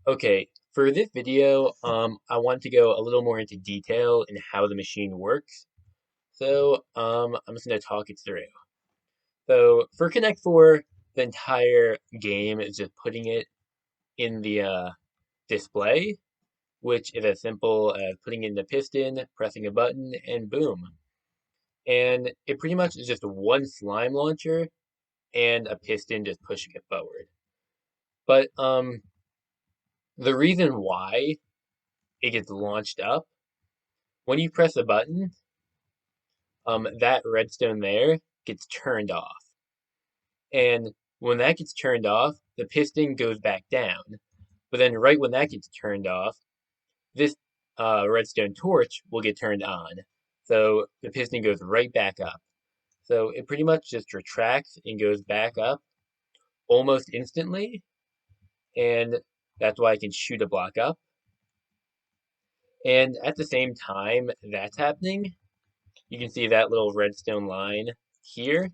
Okay, for this video, I want to go a little more into detail in how the machine works. I'm just going to talk it through. So, for Connect 4, the entire game is just putting it in the display, which is as simple as putting in the piston, pressing a button, and boom. And it pretty much is just one slime launcher and a piston just pushing it forward. But the reason why it gets launched up, when you press a button, that redstone there gets turned off. And when that gets turned off, the piston goes back down. But then right when that gets turned off, this redstone torch will get turned on. So the piston goes right back up. So it pretty much just retracts and goes back up almost instantly. And that's why I can shoot a block up. And at the same time that's happening, you can see that little redstone line here,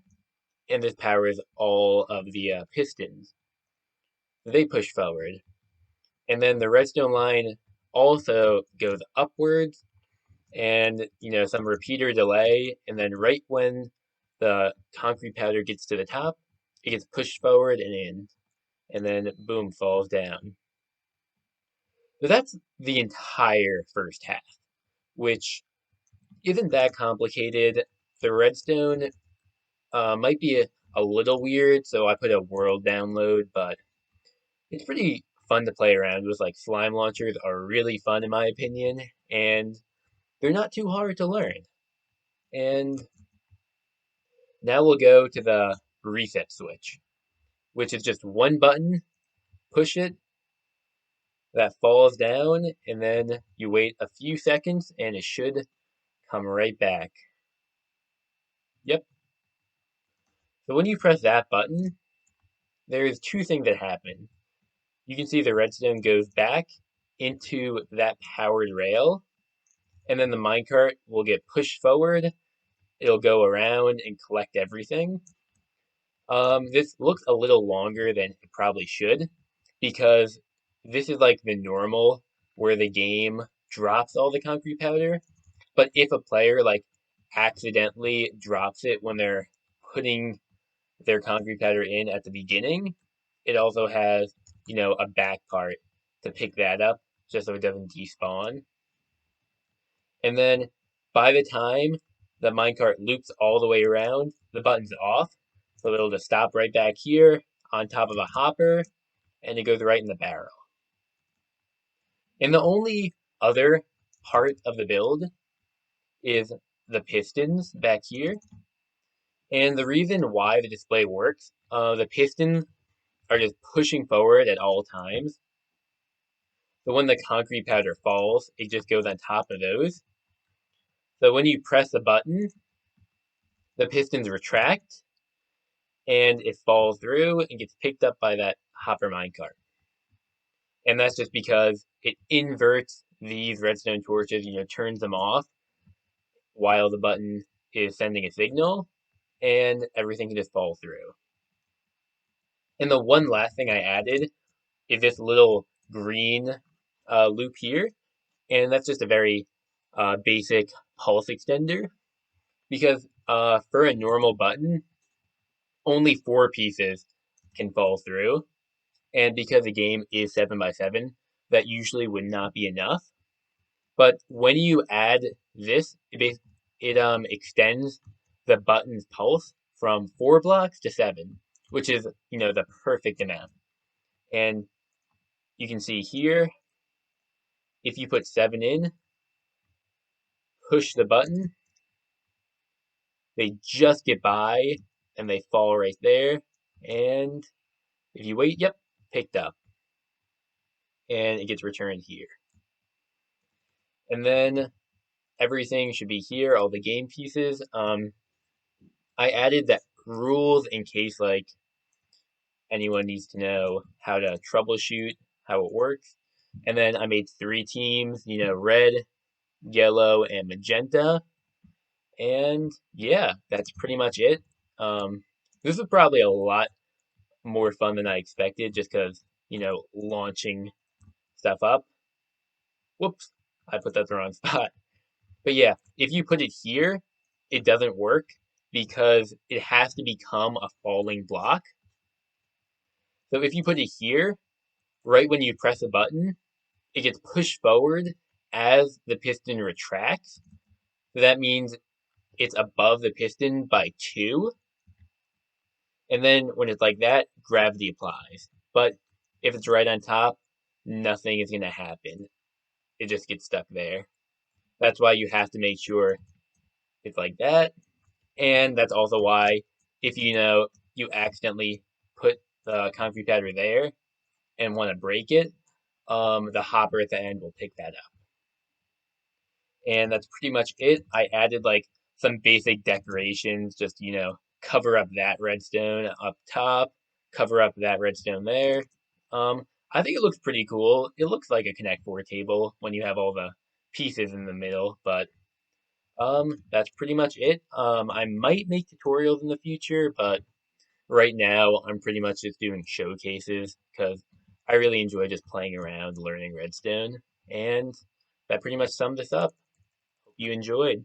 and this powers all of the pistons. They push forward. And then the redstone line also goes upwards and, some repeater delay. And then right when the concrete powder gets to the top, it gets pushed forward and in. And then boom, falls down. So that's the entire first half, which isn't that complicated. The redstone might be a little weird, so I put a world download, but it's pretty fun to play around with. Like slime launchers are really fun in my opinion, and they're not too hard to learn. And now we'll go to the reset switch, which is just one button, push it, that falls down, and then you wait a few seconds and it should come right back. Yep. So when you press that button, there's two things that happen. You can see the redstone goes back into that powered rail, and then the minecart will get pushed forward. It'll go around and collect everything. This looks a little longer than it probably should because this is like the normal where the game drops all the concrete powder. But if a player like accidentally drops it when they're putting their concrete powder in at the beginning, it also has, a back part to pick that up just so it doesn't despawn. And then by the time the minecart loops all the way around, the button's off. So it'll just stop right back here on top of a hopper and it goes right in the barrel. And the only other part of the build is the pistons back here. And the reason why the display works, the pistons are just pushing forward at all times. So when the concrete powder falls, it just goes on top of those. So when you press a button, the pistons retract and it falls through and gets picked up by that hopper minecart. And that's just because it inverts these redstone torches, turns them off while the button is sending a signal, and everything can just fall through. And the one last thing I added is this little green loop here, and that's just a very basic pulse extender because for a normal button, only four pieces can fall through, and because the game is 7x7, that usually would not be enough. But when you add this, it extends the button's pulse from 4 blocks to 7, which is the perfect amount. And you can see here, if you put 7 in, push the button, they just get by and they fall right there. And if you wait, yep, picked up. And it gets returned here. And then everything should be here, all the game pieces. I added that rules in case like anyone needs to know how to troubleshoot how it works. And then I made 3 teams, red, yellow, and magenta. And yeah, that's pretty much it. This is probably a lot more fun than I expected just because, launching stuff up. Whoops, I put that in the wrong spot. But yeah, if you put it here, it doesn't work because it has to become a falling block. So if you put it here, right when you press a button, it gets pushed forward as the piston retracts. So that means it's above the piston by 2. And then when it's like that, gravity applies. But if it's right on top, nothing is going to happen. It just gets stuck there. That's why you have to make sure it's like that. And that's also why if you accidentally put the concrete powder there and want to break it, the hopper at the end will pick that up. And that's pretty much it. I added like some basic decorations, just cover up that redstone up top, cover up that redstone there. I think it looks pretty cool. It looks like a Connect 4 table when you have all the pieces in the middle, but that's pretty much it. I might make tutorials in the future, but right now I'm pretty much just doing showcases because I really enjoy just playing around, learning redstone, and that pretty much sums this up. Hope you enjoyed.